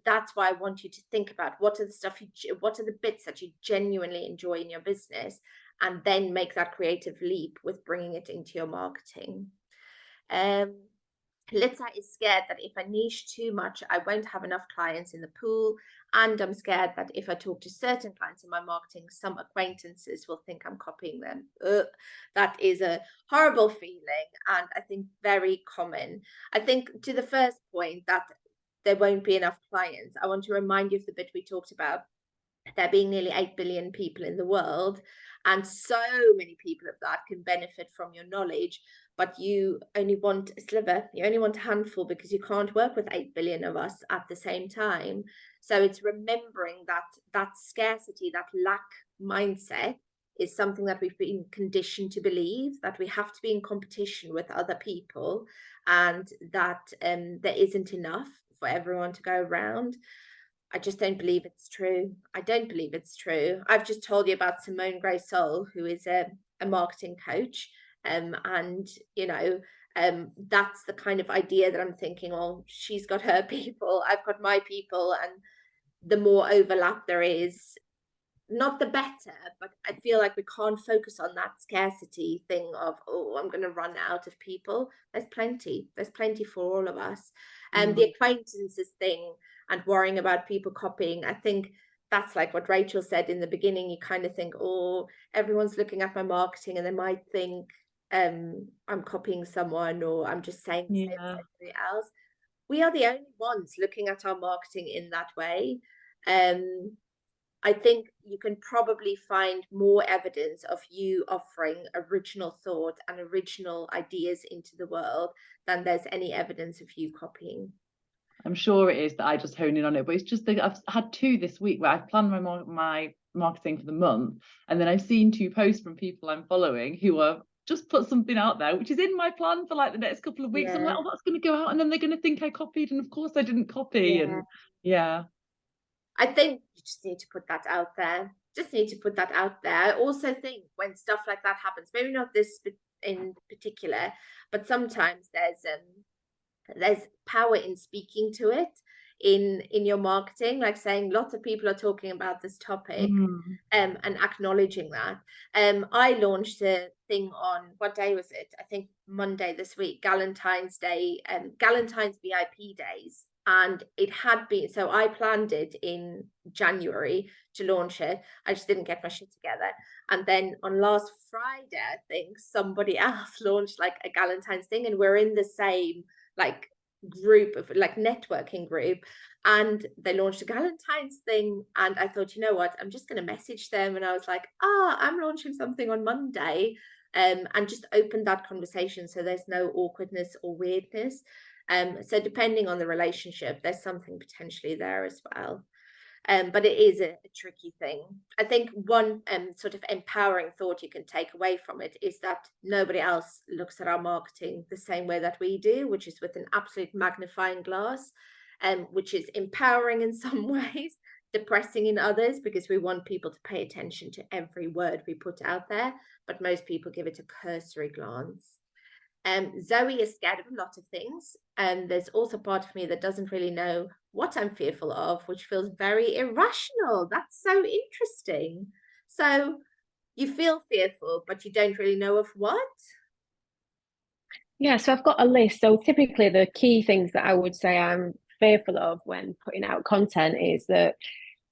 that's why I want you to think about what are the bits that you genuinely enjoy in your business, and then make that creative leap with bringing it into your marketing. Let's say is scared that if I niche too much, I won't have enough clients in the pool. And I'm scared that if I talk to certain clients in my marketing, some acquaintances will think I'm copying them. That is a horrible feeling, and I think very common. I think to the first point that there won't be enough clients, I want to remind you of the bit we talked about, there being nearly 8 billion people in the world, and so many people of that can benefit from your knowledge, but you only want a sliver, you only want a handful, because you can't work with 8 billion of us at the same time. So it's remembering that scarcity, that lack mindset is something that we've been conditioned to believe, that we have to be in competition with other people, and that there isn't enough for everyone to go around. I just don't believe it's true. I don't believe it's true. I've just told you about Simone Gray Soul, who is a marketing coach. And, you know, that's the kind of idea that I'm thinking, oh, she's got her people, I've got my people. And the more overlap there is, not the better, but I feel like we can't focus on that scarcity thing of, oh, I'm going to run out of people. There's plenty for all of us. And the acquaintances thing and worrying about people copying, I think that's like what Rachel said in the beginning. You kind of think, oh, everyone's looking at my marketing and they might think I'm copying someone, or I'm just saying the same as everybody else. We are the only ones looking at our marketing in that way. I think you can probably find more evidence of you offering original thought and original ideas into the world than there's any evidence of you copying. I'm sure it is that I just hone in on it, but it's just that I've had 2 this week where I've planned my marketing for the month, and then I've seen 2 posts from people I'm following who have just put something out there which is in my plan for like the next couple of weeks. I'm like, oh, that's going to go out, and then they're going to think I copied, and of course I didn't copy. And I think you just need to put that out there. I also think when stuff like that happens, maybe not this in particular, but sometimes there's power in speaking to it. in your marketing, like saying lots of people are talking about this topic, and acknowledging that. I launched a thing on, what day was it? I think Monday this week, Galentine's Day, Galentine's VIP days. And it had been, so I planned it in January to launch it. I just didn't get my shit together. And then on last Friday, I think somebody else launched like a Galentine's thing, and we're in the same like group of like networking group, and they launched a Galentine's thing. And I thought, you know what, I'm just going to message them. And I was like, I'm launching something on Monday, and just open that conversation so there's no awkwardness or weirdness. So depending on the relationship, there's something potentially there as well. But it is a tricky thing. I think one sort of empowering thought you can take away from it is that nobody else looks at our marketing the same way that we do, which is with an absolute magnifying glass, which is empowering in some ways, depressing in others, because we want people to pay attention to every word we put out there, but most people give it a cursory glance. Zoe is scared of a lot of things, and there's also part of me that doesn't really know what I'm fearful of, which feels very irrational. That's so interesting. So you feel fearful, but you don't really know of what? Yeah, so I've got a list. So typically the key things that I would say I'm fearful of when putting out content is that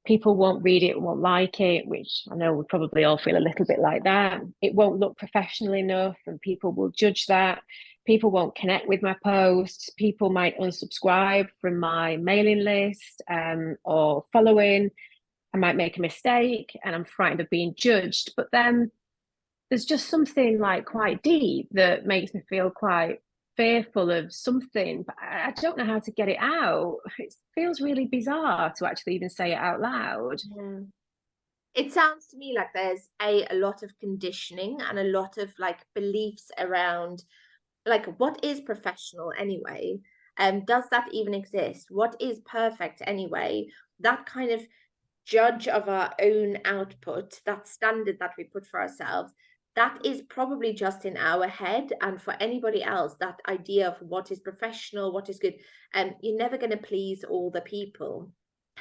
people won't read it, won't like it, which I know we probably all feel a little bit like that. It won't look professional enough, and people will judge that. People won't connect with my posts. People might unsubscribe from my mailing list or following. I might make a mistake and I'm frightened of being judged. But then there's just something like quite deep that makes me feel quite fearful of something, but I don't know how to get it out. It feels really bizarre to actually even say it out loud. Yeah. It sounds to me like there's a lot of conditioning and a lot of like beliefs around like what is professional anyway. Does that even exist? What is perfect anyway? That kind of judge of our own output, that standard that we put for ourselves, that is probably just in our head. And for anybody else, that idea of what is professional, what is good, you're never going to please all the people.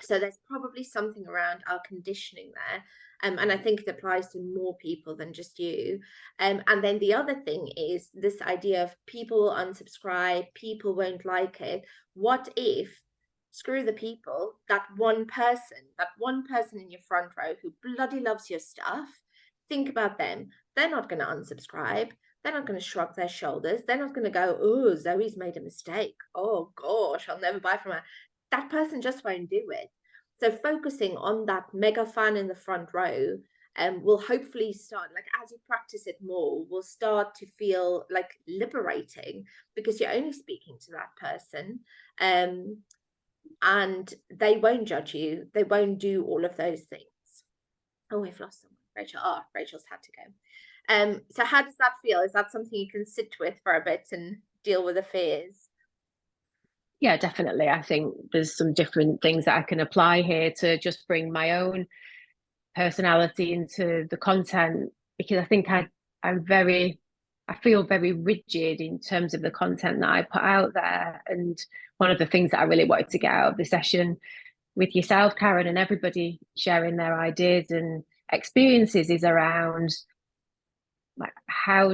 So there's probably something around our conditioning there. And I think it applies to more people than just you. And then the other thing is this idea of people will unsubscribe, people won't like it. What if, screw the people, that one person in your front row who bloody loves your stuff, think about them. They're not going to unsubscribe. They're not going to shrug their shoulders. They're not going to go, oh, Zoe's made a mistake. Oh, gosh, I'll never buy from her. That person just won't do it. So focusing on that mega fan in the front row will hopefully start, like as you practice it more, will start to feel like liberating, because you're only speaking to that person. And they won't judge you. They won't do all of those things. Oh, we've lost someone. Rachel. Oh, Rachel's had to go. So how does that feel? Is that something you can sit with for a bit and deal with the fears? Yeah, definitely. I think there's some different things that I can apply here to just bring my own personality into the content, because I think I feel very rigid in terms of the content that I put out there. And one of the things that I really wanted to get out of the session with yourself, Karen, and everybody sharing their ideas and experiences is around like how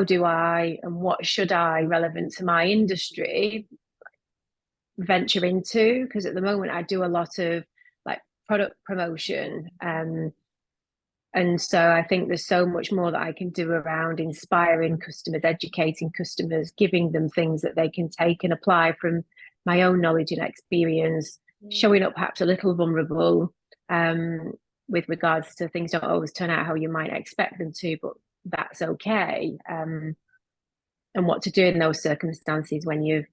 do I and what should I, relevant to my industry, venture into? Because at the moment I do a lot of like product promotion, and so I think there's so much more that I can do around inspiring customers, educating customers, giving them things that they can take and apply from my own knowledge and experience, showing up perhaps a little vulnerable with regards to things don't always turn out how you might expect them to, but that's okay. And what to do in those circumstances when you've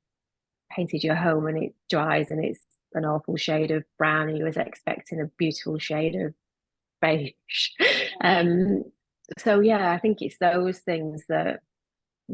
painted your home and it dries and it's an awful shade of brown and you was expecting a beautiful shade of beige. So yeah, I think it's those things that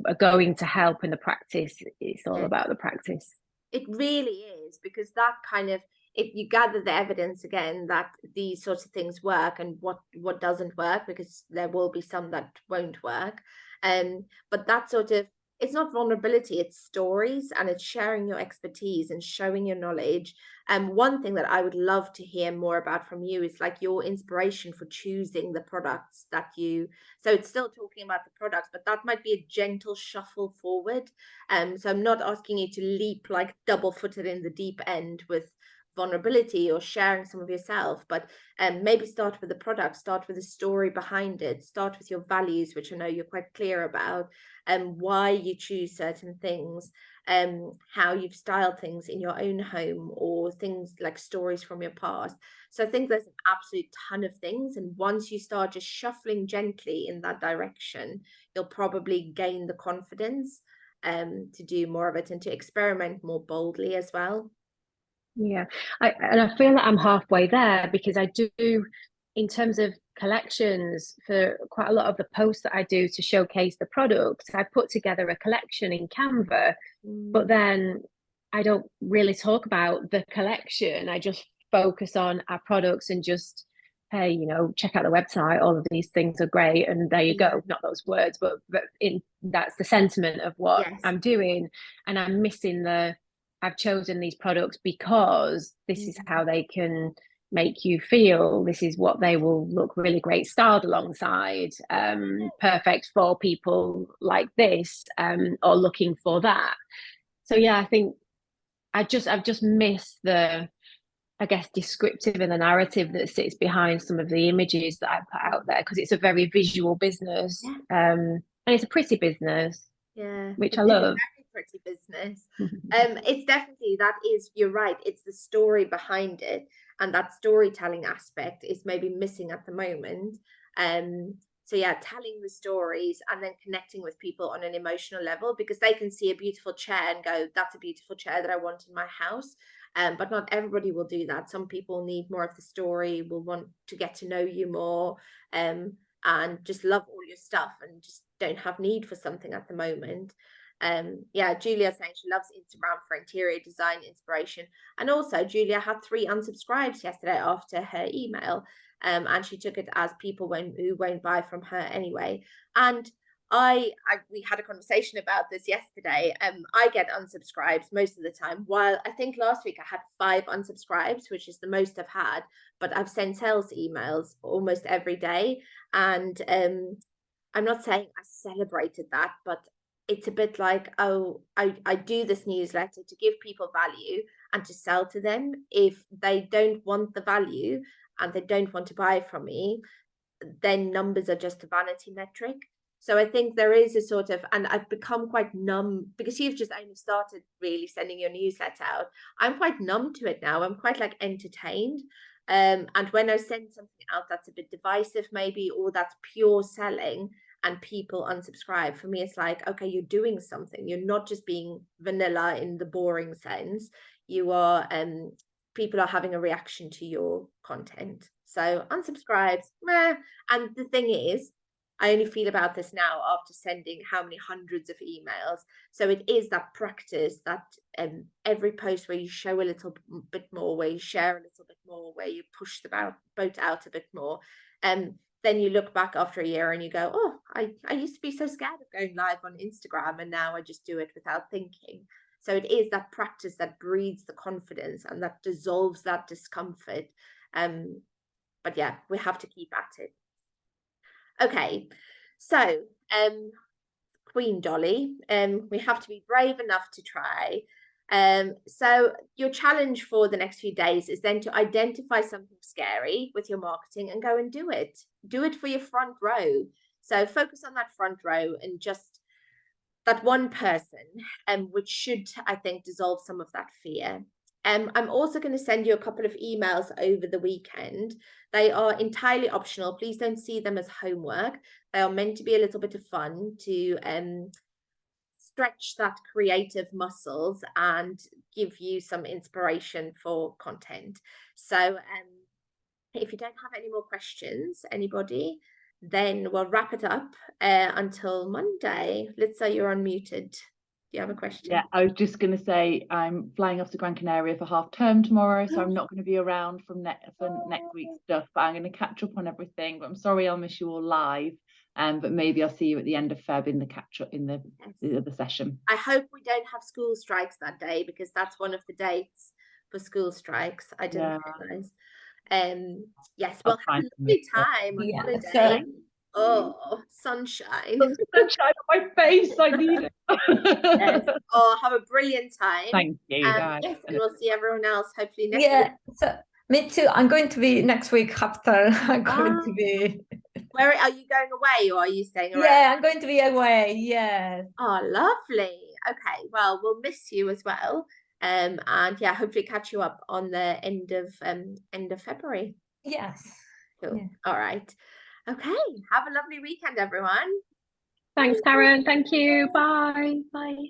are going to help in the practice. It's all about the practice. It really is, because that kind of, if you gather the evidence again that these sorts of things work and what doesn't work, because there will be some that won't work, but that sort of it's not vulnerability, it's stories, and it's sharing your expertise and showing your knowledge. And one thing that I would love to hear more about from you is like your inspiration for choosing the products that you, so it's still talking about the products, but that might be a gentle shuffle forward. So I'm not asking you to leap like double-footed in the deep end with vulnerability or sharing some of yourself, but maybe start with the product, start with the story behind it, start with your values, which I know you're quite clear about, and why you choose certain things, how you've styled things in your own home, or things like stories from your past. So I think there's an absolute ton of things, and once you start just shuffling gently in that direction, you'll probably gain the confidence to do more of it and to experiment more boldly as well. Yeah, and I feel that I'm halfway there, because I do, in terms of collections, for quite a lot of the posts that I do to showcase the products, I put together a collection in Canva, but then I don't really talk about the collection. I just focus on our products and just, hey, you know, check out the website, all of these things are great, and there you go. Not those words, but that's the sentiment of what I'm doing. And I'm missing the, I've chosen these products because this is how they can make you feel. This is what they will look really great styled alongside, perfect for people like this, or looking for that. So yeah, I think I've just missed the, I guess, descriptive and the narrative that sits behind some of the images that I put out there, because it's a very visual business, and it's a pretty business, which I love. Pretty business. It's definitely, that is, you're right, it's the story behind it, and that storytelling aspect is maybe missing at the moment. So yeah, telling the stories and then connecting with people on an emotional level, because they can see a beautiful chair and go, that's a beautiful chair that I want in my house. But not everybody will do that. Some people need more of the story, will want to get to know you more, and just love all your stuff and just don't have need for something at the moment. Yeah, Julia saying she loves Instagram for interior design inspiration, and also Julia had 3 unsubscribes yesterday after her email, and she took it as people who won't buy from her anyway. And we had a conversation about this yesterday. I get unsubscribes most of the time, while I think last week I had 5 unsubscribes, which is the most I've had, but I've sent sales emails almost every day. And I'm not saying I celebrated that, but it's a bit like, oh, I do this newsletter to give people value and to sell to them. If they don't want the value and they don't want to buy from me, then numbers are just a vanity metric. So I think there is a sort of, and I've become quite numb, because you've just only started really sending your newsletter out. I'm quite numb to it now. I'm quite like entertained. And when I send something out that's a bit divisive maybe, or that's pure selling, and people unsubscribe, for me it's like, okay, you're doing something. You're not just being vanilla in the boring sense. You are, people are having a reaction to your content. So unsubscribes, meh. And the thing is, I only feel about this now after sending how many hundreds of emails. So it is that practice, that every post where you show a little bit more, where you share a little bit more, where you push the boat out a bit more, then you look back after a year and you go, oh, I used to be so scared of going live on Instagram, and now I just do it without thinking. So it is that practice that breeds the confidence and that dissolves that discomfort. But yeah, we have to keep at it. Okay, so Queen Dolly, we have to be brave enough to try. So your challenge for the next few days is then to identify something scary with your marketing and go and do it. Do it for your front row. So focus on that front row and just that one person, which should, I think, dissolve some of that fear. I'm also going to send you a couple of emails over the weekend. They are entirely optional. Please don't see them as homework. They are meant to be a little bit of fun to stretch that creative muscles and give you some inspiration for content. So if you don't have any more questions, anybody, then we'll wrap it up until Monday. Let's say you're unmuted. Do you have a question? Yeah, I was just going to say I'm flying off to Gran Canaria for half term tomorrow, so I'm not going to be around for next week's stuff, but I'm going to catch up on everything. But I'm sorry I'll miss you all live. But maybe I'll see you at the end of Feb in the catch up in the other session. I hope we don't have school strikes that day, because that's one of the dates for school strikes. I didn't realise. Yes, well, have a lovely time on holiday. Oh, sunshine. Sunshine on my face. I need it. Yes. Oh, have a brilliant time. Thank you. Yes, and we'll see everyone else hopefully next week. Yeah, so me too. I'm going to be next week after. I'm going to be. Where are you going away, or are you staying around? Yeah, I'm going to be away. Yes. Oh, lovely. Okay, well, we'll miss you as well. And yeah, hopefully catch you up on the end of February. Yes. Cool. Yeah. All right. Okay. Have a lovely weekend, everyone. Thanks, Karen. Thank you. Bye. Bye.